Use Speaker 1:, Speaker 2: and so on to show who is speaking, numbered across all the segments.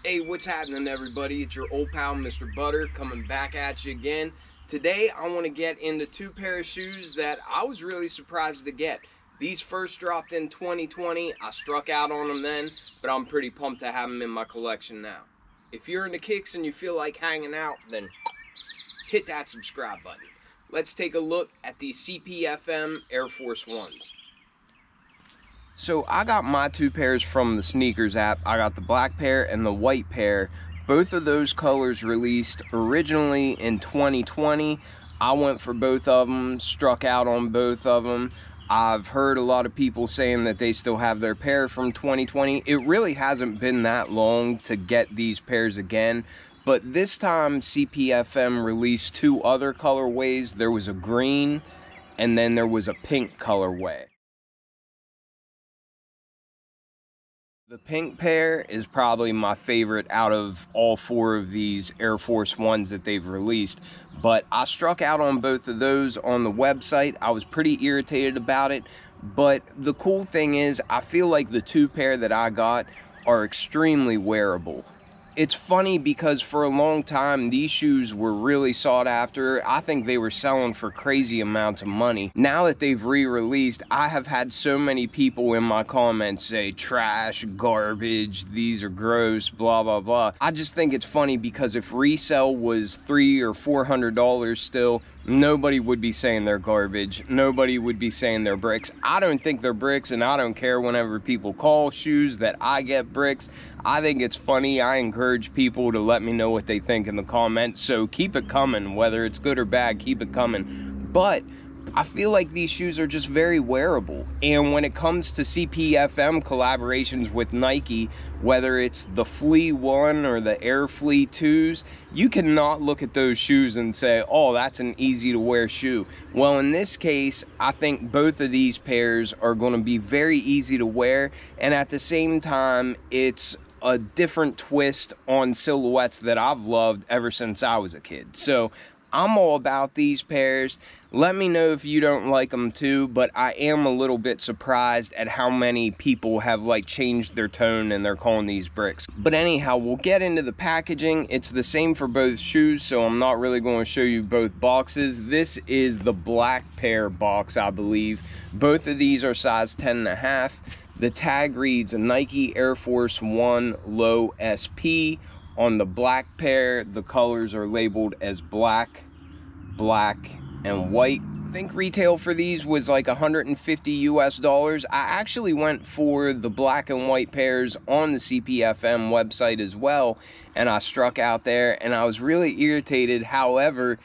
Speaker 1: Hey, what's happening, everybody? It's your old pal, Mr. Butter, coming back at you again. Today, I want to get into two pair of shoes that I was really surprised to get. These first dropped in 2020. I struck out on them then, but I'm pretty pumped to have them in my collection now. If you're into kicks and you feel like hanging out, then hit that subscribe button. Let's take a look at these CPFM Air Force Ones. So I got my two pairs from the sneakers app. I got the black pair and the white pair. Both of those colors released originally in 2020. I went for both of them, struck out on both of them. I've heard a lot of people saying that they still have their pair from 2020. It really hasn't been that long to get these pairs again. But this time CPFM released two other colorways. There was a green and then there was a pink colorway. The pink pair is probably my favorite out of all four of these Air Force Ones that they've released. But I struck out on both of those on the website. I was pretty irritated about it. But the cool thing is, I feel like the two pair that I got are extremely wearable. It's funny because for a long time, these shoes were really sought after. I think they were selling for crazy amounts of money. Now that they've re-released, I have had so many people in my comments say, trash, garbage, these are gross, blah, blah, blah. I just think it's funny because if resale was $300 or $400 still, nobody would be saying they're garbage. Nobody would be saying they're bricks. I don't think they're bricks, and I don't care whenever people call shoes that I get bricks. I think it's funny. I encourage people to let me know what they think in the comments. So keep it coming. Whether it's good or bad, keep it coming. But I feel like these shoes are just very wearable. And when it comes to CPFM collaborations with Nike, whether it's the Flea 1 or the Air Flea 2s, you cannot look at those shoes and say, oh, that's an easy to wear shoe. Well, in this case, I think both of these pairs are going to be very easy to wear. And at the same time, it's a different twist on silhouettes that I've loved ever since I was a kid. So I'm all about these pairs. Let me know if you don't like them too, but I am a little bit surprised at how many people have like changed their tone and they're calling these bricks. But anyhow, we'll get into the packaging. It's the same for both shoes, so I'm not really going to show you both boxes. This is the black pair box, I believe. Both of these are size 10.5. The tag reads Nike Air Force 1 Low SP. On the black pair, the colors are labeled as black, black, and white. I think retail for these was like $150 US. I actually went for the black and white pairs on the CPFM website as well, and I struck out there, and I was really irritated. However,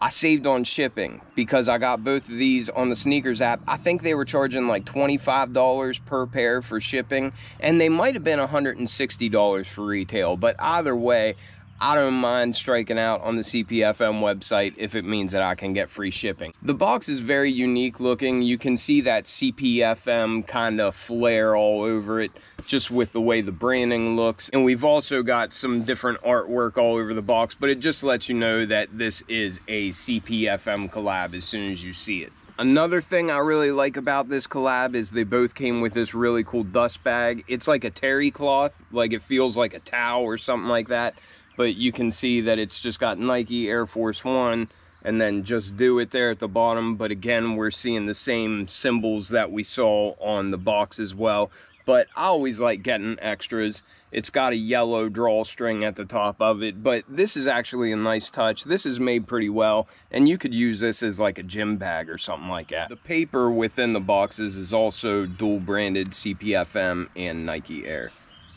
Speaker 1: I saved on shipping because I got both of these on the sneakers app. I think they were charging like $25 per pair for shipping, and they might have been $160 for retail. But either way, I don't mind striking out on the CPFM website if it means that I can get free shipping. The box is very unique looking. You can see that CPFM kind of flare all over it, just with the way the branding looks. And we've also got some different artwork all over the box, but it just lets you know that this is a CPFM collab as soon as you see it. Another thing I really like about this collab is they both came with this really cool dust bag. It's like a terry cloth, like it feels like a towel or something like that. But you can see that it's just got Nike Air Force 1 and then just do it there at the bottom. But again, we're seeing the same symbols that we saw on the box as well. But I always like getting extras. It's got a yellow drawstring at the top of it, but this is actually a nice touch. This is made pretty well, and you could use this as like a gym bag or something like that. The paper within the boxes is also dual branded CPFM and Nike Air.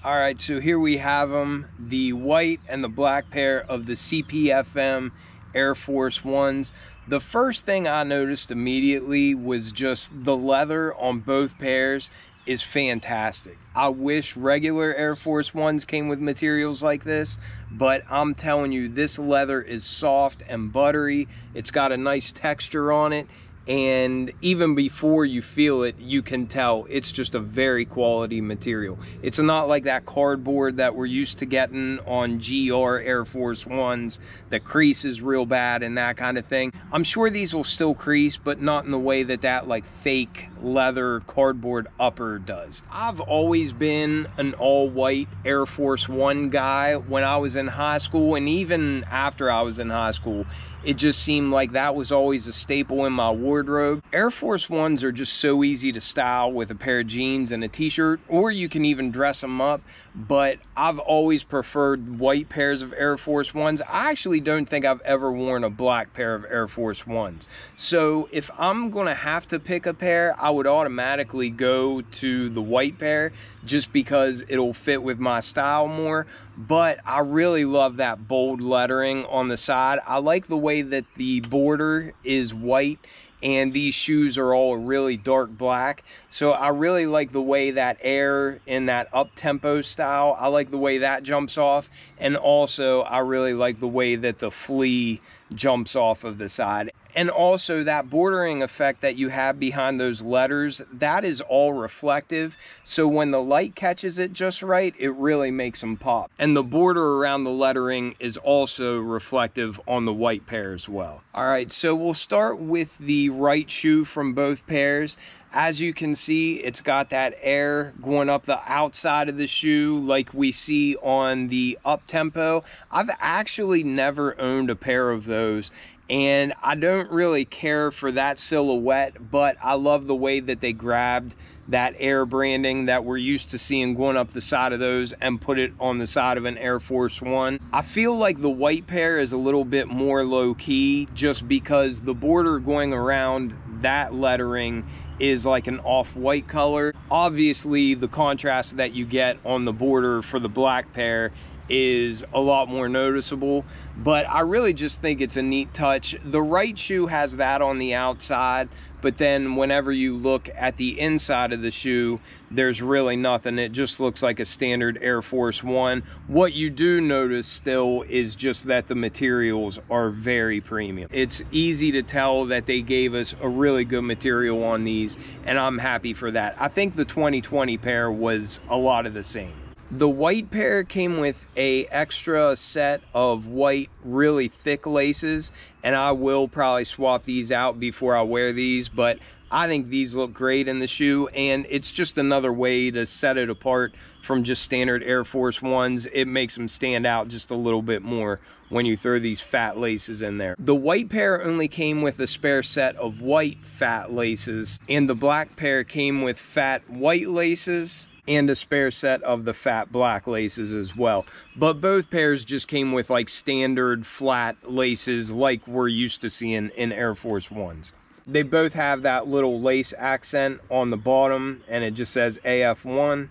Speaker 1: All right, so here we have them, the white and the black pair of the CPFM Air Force Ones. The first thing I noticed immediately was just the leather on both pairs is fantastic. I wish regular Air Force Ones came with materials like this, but I'm telling you, this leather is soft and buttery. It's got a nice texture on it. and even before you feel it, you can tell it's just a very quality material. It's not like that cardboard that we're used to getting on GR Air Force Ones that creases real bad and that kind of thing. I'm sure these will still crease, but not in the way that that like fake leather cardboard upper does. I've always been an all-white Air Force One guy when I was in high school, and even after I was in high school, it just seemed like that was always a staple in my wardrobe. Air Force Ones are just so easy to style with a pair of jeans and a t-shirt, or you can even dress them up, but I've always preferred white pairs of Air Force Ones. I actually don't think I've ever worn a black pair of Air Force Ones. So if I'm gonna have to pick a pair, I would automatically go to the white pair just because it'll fit with my style more. But I really love that bold lettering on the side. I like the way that the border is white and these shoes are all really dark black. So I really like the way that air in that up-tempo style, I like the way that jumps off. And also I really like the way that the flea jumps off of the side. And also that bordering effect that you have behind those letters, that is all reflective. So when the light catches it just right, it really makes them pop. And the border around the lettering is also reflective on the white pair as well. All right, so we'll start with the right shoe from both pairs. As you can see, it's got that air going up the outside of the shoe like we see on the up-tempo. I've actually never owned a pair of those, and I don't really care for that silhouette, but I love the way that they grabbed that air branding that we're used to seeing going up the side of those and put it on the side of an Air Force One. I feel like the white pair is a little bit more low-key just because the border going around that lettering is like an off-white color. Obviously, the contrast that you get on the border for the black pair is a lot more noticeable, but I really just think it's a neat touch. The right shoe has that on the outside, but then whenever you look at the inside of the shoe, there's really nothing. It just looks like a standard Air Force One. What you do notice still is just that the materials are very premium. It's easy to tell that they gave us a really good material on these, and I'm happy for that. I think the 2020 pair was a lot of the same. The white pair came with a extra set of white, really thick laces, and I will probably swap these out before I wear these, but I think these look great in the shoe, and it's just another way to set it apart from just standard Air Force Ones. It makes them stand out just a little bit more when you throw these fat laces in there. The white pair only came with a spare set of white fat laces, and the black pair came with fat white laces and a spare set of the fat black laces as well. But both pairs just came with like standard flat laces like we're used to seeing in Air Force Ones. They both have that little lace accent on the bottom, and it just says AF1.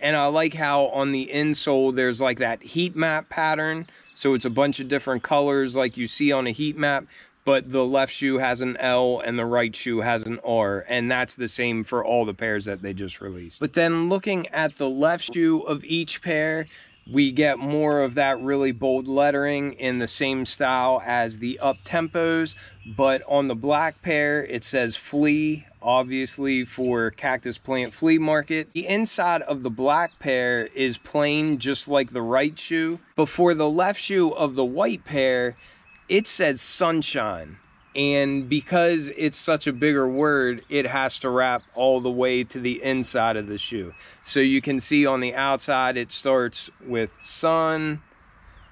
Speaker 1: And I like how on the insole there's like that heat map pattern, so it's a bunch of different colors like you see on a heat map, but the left shoe has an L and the right shoe has an R, and that's the same for all the pairs that they just released. But then looking at the left shoe of each pair, we get more of that really bold lettering in the same style as the up-tempos, but on the black pair it says flea, obviously for Cactus Plant Flea Market. The inside of the black pair is plain just like the right shoe, but for the left shoe of the white pair, it says sunshine, and because it's such a bigger word, it has to wrap all the way to the inside of the shoe. So you can see on the outside it starts with sun,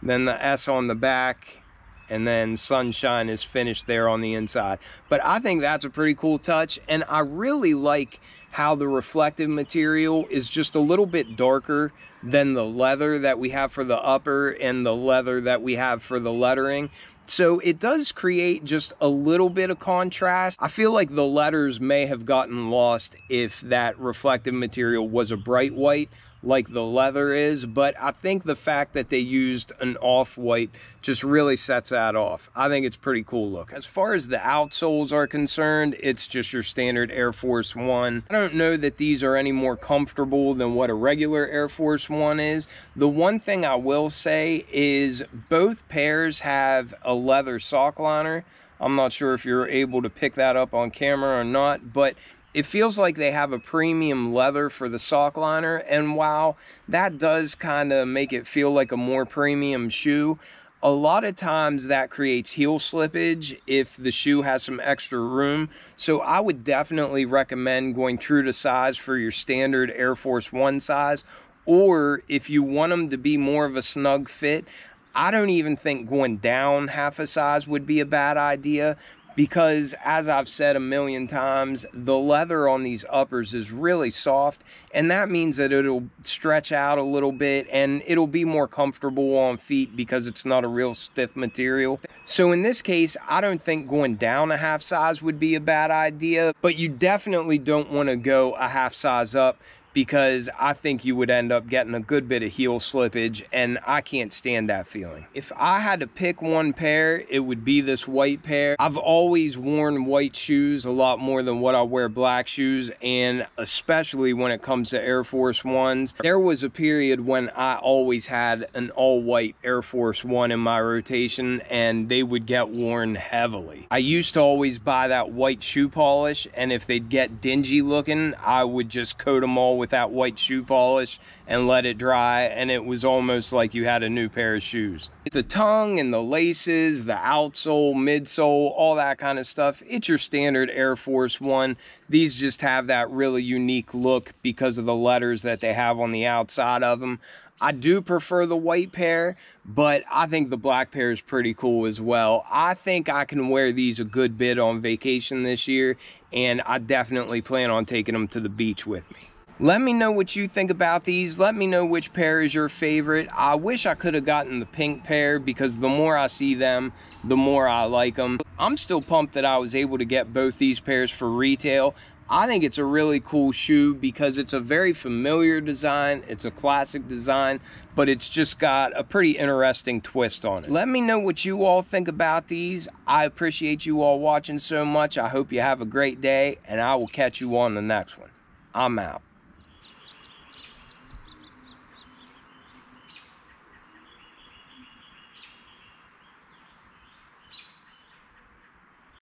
Speaker 1: then the S on the back, and then sunshine is finished there on the inside. But I think that's a pretty cool touch, and I really like how the reflective material is just a little bit darker than the leather that we have for the upper and the leather that we have for the lettering. So it does create just a little bit of contrast. I feel like the letters may have gotten lost if that reflective material was a bright white like the leather is, but I think the fact that they used an off-white just really sets that off. I think it's pretty cool look. As far as the outsoles are concerned, it's just your standard Air Force One. I don't know that these are any more comfortable than what a regular Air Force One is. The one thing I will say is both pairs have a leather sock liner. I'm not sure if you're able to pick that up on camera or not, but it feels like they have a premium leather for the sock liner, and while that does kind of make it feel like a more premium shoe, a lot of times that creates heel slippage if the shoe has some extra room. So I would definitely recommend going true to size for your standard Air Force One size, or if you want them to be more of a snug fit, I don't even think going down half a size would be a bad idea, because as I've said a million times, the leather on these uppers is really soft, and that means that it'll stretch out a little bit and it'll be more comfortable on feet because it's not a real stiff material. So in this case, I don't think going down a half size would be a bad idea, but you definitely don't want to go a half size up, because I think you would end up getting a good bit of heel slippage, and I can't stand that feeling. If I had to pick one pair, it would be this white pair. I've always worn white shoes a lot more than what I wear black shoes, and especially when it comes to Air Force Ones. There was a period when I always had an all-white Air Force One in my rotation, and they would get worn heavily. I used to always buy that white shoe polish, and if they'd get dingy looking, I would just coat them all with that white shoe polish and let it dry, and it was almost like you had a new pair of shoes. The tongue and the laces, the outsole, midsole, all that kind of stuff, it's your standard Air Force One. These just have that really unique look because of the letters that they have on the outside of them. I do prefer the white pair, but I think the black pair is pretty cool as well. I think I can wear these a good bit on vacation this year, and I definitely plan on taking them to the beach with me. Let me know what you think about these. Let me know which pair is your favorite. I wish I could have gotten the pink pair, because the more I see them, the more I like them. I'm still pumped that I was able to get both these pairs for retail. I think it's a really cool shoe because it's a very familiar design. It's a classic design, but it's just got a pretty interesting twist on it. Let me know what you all think about these. I appreciate you all watching so much. I hope you have a great day, and I will catch you on the next one. I'm out.